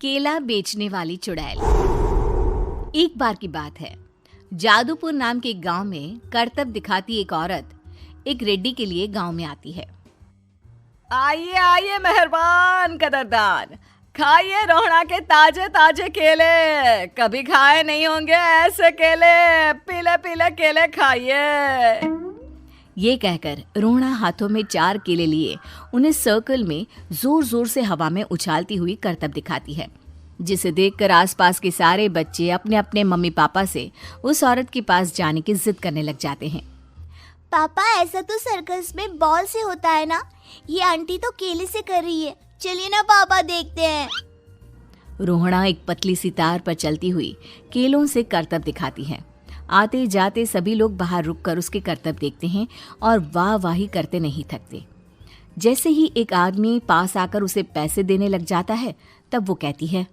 केला बेचने वाली चुड़ैल। एक बार की बात है, जादूपुर नाम के एक गांव में करतब दिखाती एक औरत एक रेड्डी के लिए गांव में आती है। आइए आइए मेहरबान कदरदान, खाइए रोहड़ा के ताजे ताजे केले। कभी खाए नहीं होंगे ऐसे केले, पीले पीले केले खाइए। ये कहकर रोहड़ा हाथों में 4 केले लिए उन्हें सर्कल में जोर जोर से हवा में उछालती हुई करतब दिखाती है, जिसे देखकर आसपास के सारे बच्चे अपने अपने मम्मी पापा से उस औरत के पास जाने की जिद करने लग जाते हैं। पापा, ऐसा तो सर्कस में बॉल से होता है ना, ये आंटी तो केले से कर रही है। चलिए ना पापा, देखते हैं। रोहड़ा एक पतली सी तार पर चलती हुई केलों से करतब दिखाती है। आते जाते सभी लोग बाहर रुककर उसके करतब देखते हैं और वाह वाही करते नहीं थकते। जैसे ही एक आदमी पास आकर उसे पैसे देने लग जाता है, तब वो कहती है,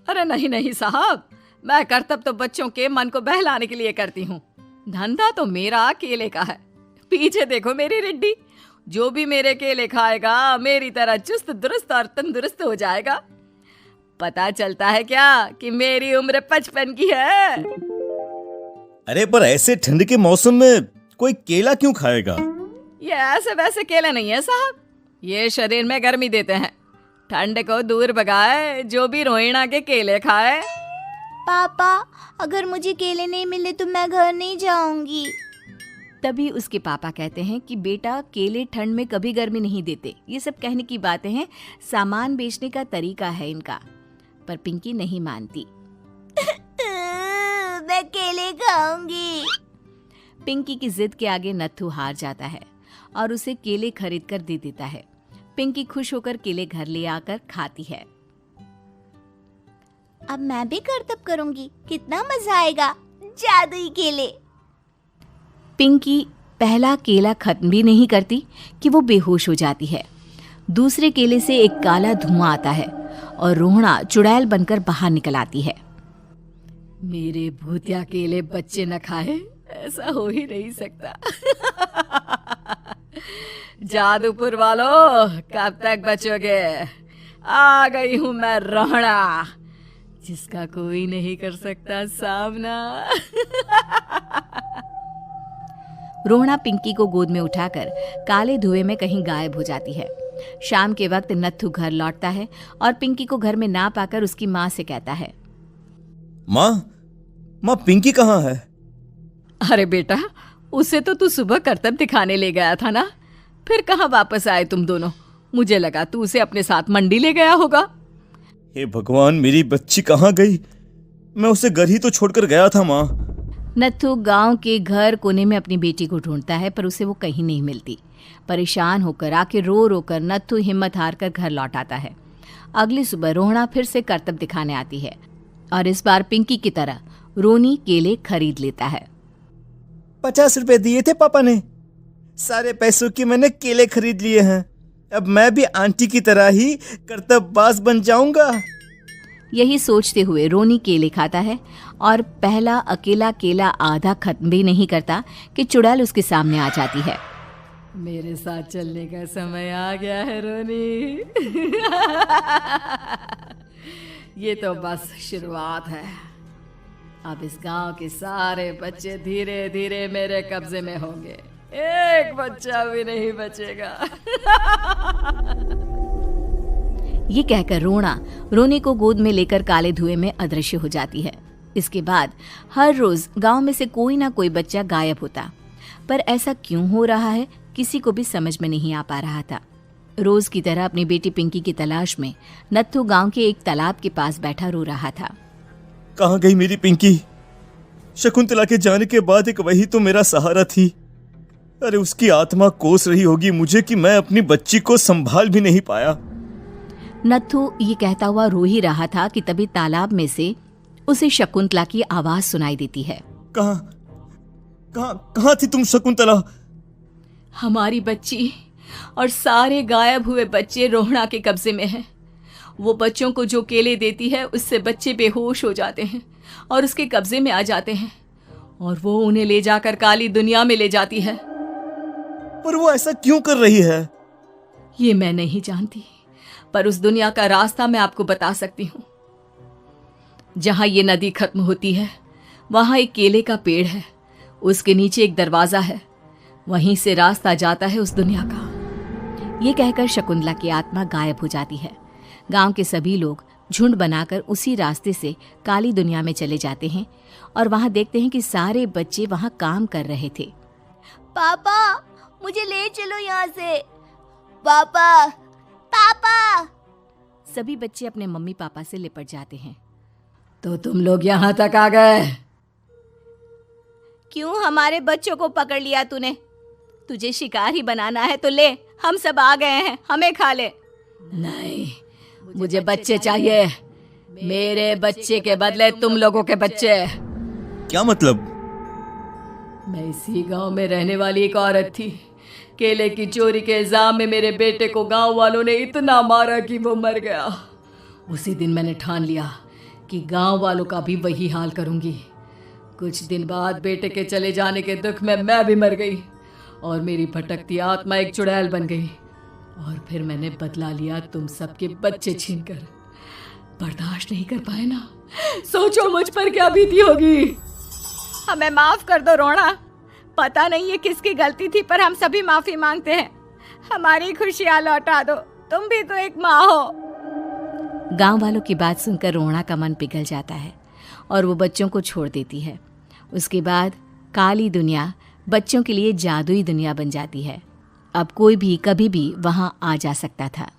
अरे नहीं नहीं साहब, मैं करतब तो बच्चों के मन को बहलाने के लिए करती हूँ। धंधा तो मेरा केले का है। पीछे देखो मेरी रिड्डी, जो भी मेरे केले खाएगा मेरी तरह चुस्त दुरुस्त और तंदुरुस्त हो जाएगा। पता चलता है क्या कि मेरी उम्र 55 की है। अरे पर ऐसे ठंड के मौसम में कोई केला क्यों खाएगा? ये ऐसे वैसे केले नहीं है साहब, ये शरीर में गर्मी देते हैं। ठंड को दूर भगाए जो भी रोहिणा के केले खाए। पापा, अगर मुझे केले नहीं मिले तो मैं घर नहीं जाऊंगी। तभी उसके पापा कहते हैं कि बेटा, केले ठंड में कभी गर्मी नहीं देते। ये सब कहने की बातें हैं, सामान बेचने का तरीका है इनका। पर पिंकी नहीं मानती। मैं केले खाऊंगी। पिंकी की जिद के आगे नत्थू हार जाता है और उसे केले खरीद कर दे देता है। पिंकी खुश होकर केले घर ले आकर खाती है। अब मैं भी करतब करूंगी, कितना मजा आएगा। जादुई केले। पिंकी पहला केला खत्म भी नहीं करती कि वो बेहोश हो जाती है। दूसरे केले से एक काला धुआं आता है और रोहड़ा चुड़ैल बनकर बाहर निकल आती है। मेरे भूतिया केले बच्चे न खाए, ऐसा हो ही नहीं सकता। जादूपुर वालों, कब तक बचोगे? आ गई हूं मैं रोहड़ा, जिसका कोई नहीं कर सकता सामना। रोहड़ा पिंकी को गोद में उठाकर काले धुएं में कहीं गायब हो जाती है। शाम के वक्त नत्थू घर लौटता है और पिंकी को घर में ना पाकर उसकी माँ से कहता है, माँ पिंकी कहाँ है? अरे बेटा, उसे तो तू सुबह करतब दिखाने ले गया था ना, फिर कहाँ वापस आए तुम दोनों? मुझे लगा तू उसे अपने साथ मंडी ले गया होगा। हे भगवान, मेरी बच्ची कहाँ गई? मैं उसे घर ही तो छोड़कर गया था माँ। नत्थू गांव के घर कोने में अपनी बेटी को ढूंढता है, पर उसे वो कहीं नहीं मिलती। परेशान होकर आखिर रो रो कर नत्थू हिम्मत हार कर घर लौट आता है। अगली सुबह रोहड़ा फिर से करतब दिखाने आती है और इस बार पिंकी की तरह रोनी केले खरीद लेता है। 50 रुपए दिए थे पापा ने, सारे पैसों की मैंने केले खरीद लिए हैं। अब मैं भी आंटी की तरह ही करतबबाज बन जाऊंगा। यही सोचते हुए रोनी केले खाता है और पहला अकेला केला आधा खत्म भी नहीं करता कि चुड़ैल उसके सामने आ जाती है। मेरे साथ चलने का समय आ गया है रोनी। ये तो बस शुरुआत है। अब इस गांव के सारे बच्चे धीरे धीरे मेरे कब्जे में होंगे, एक बच्चा भी नहीं बचेगा। ये कहकर रोना रोनी को गोद में लेकर काले धुएं में अदृश्य हो जाती है। इसके बाद हर रोज गांव में से कोई ना कोई बच्चा गायब होता, पर ऐसा क्यों हो रहा है किसी को भी समझ में नहीं आ पा रहा था। रोज की तरह अपनी बेटी पिंकी की तलाश में नत्थू गांव के एक तालाब के पास बैठा रो रहा था। कहाँ गई मेरी पिंकी? शकुंतला के जाने के बाद एक वही तो मेरा सहारा थी। अरे उसकी आत्मा कोस रही होगी मुझे कि मैं अपनी बच्ची को संभाल भी नहीं पाया। नत्थू ये कहता हुआ रो ही रहा था कि तभी तालाब में से उसे शकुंतला की आवाज सुनाई देती है। कहाँ थी तुम शकुंतला? हमारी बच्ची और सारे गायब हुए बच्चे रोहड़ा के कब्जे में हैं। वो बच्चों को जो केले देती है उससे बच्चे बेहोश हो जाते हैं और उसके कब्जे में आ जाते हैं और वो उन्हें ले जाकर काली दुनिया में ले जाती है। पर वो ऐसा क्यों कर रही है? ये मैं नहीं जानती, पर उस दुनिया का रास्ता मैं आपको बता सकती हूँ। जहां ये नदी खत्म होती है वहां एक केले का पेड़ है, उसके नीचे एक दरवाजा है, वहीं से रास्ता जाता है उस दुनिया का। ये कहकर शकुंतला की आत्मा गायब हो जाती है। गांव के सभी लोग झुंड बनाकर उसी रास्ते से काली दुनिया में चले जाते हैं और वहां देखते हैं कि सारे बच्चे वहां काम कर रहे थे। पापा मुझे ले चलो यहाँ से। पापा पापा। सभी बच्चे अपने मम्मी पापा से लिपट जाते हैं। तो तुम लोग यहाँ तक आ गए? क्यों हमारे बच्चों को पकड़ लिया तूने? तुझे शिकार ही बनाना है तो ले, हम सब आ गए हैं, हमें खा ले। नहीं, मुझे बच्चे चाहिए। मेरे बच्चे के बदले तुम लोगों के बच्चे। क्या मतलब? मैं इसी गांव में रहने वाली एक औरत थी। केले की चोरी के इल्जाम में मेरे बेटे को गांव वालों ने इतना मारा कि वो मर गया। उसी दिन मैंने ठान लिया कि गांव वालों का भी वही हाल करूंगी। कुछ दिन बाद बेटे के चले जाने के दुख में मैं भी मर गई और मेरी भटकती आत्मा एक चुड़ैल बन गई। और फिर मैंने बदला लिया तुम सबके बच्चे छीनकर। बर्दाश्त नहीं कर पाए ना? सोचो मुझ पर क्या बीती होगी। हमें माफ कर दो रोना। पता नहीं ये किसकी गलती थी, पर हम सभी माफी मांगते हैं। हमारी खुशियां लौटा दो, तुम भी तो एक माँ हो। गांव वालों की बात सुनकर रोहना का मन पिघल जाता है और वो बच्चों को छोड़ देती है। उसके बाद काली दुनिया बच्चों के लिए जादुई दुनिया बन जाती है। अब कोई भी कभी भी वहां आ जा सकता था।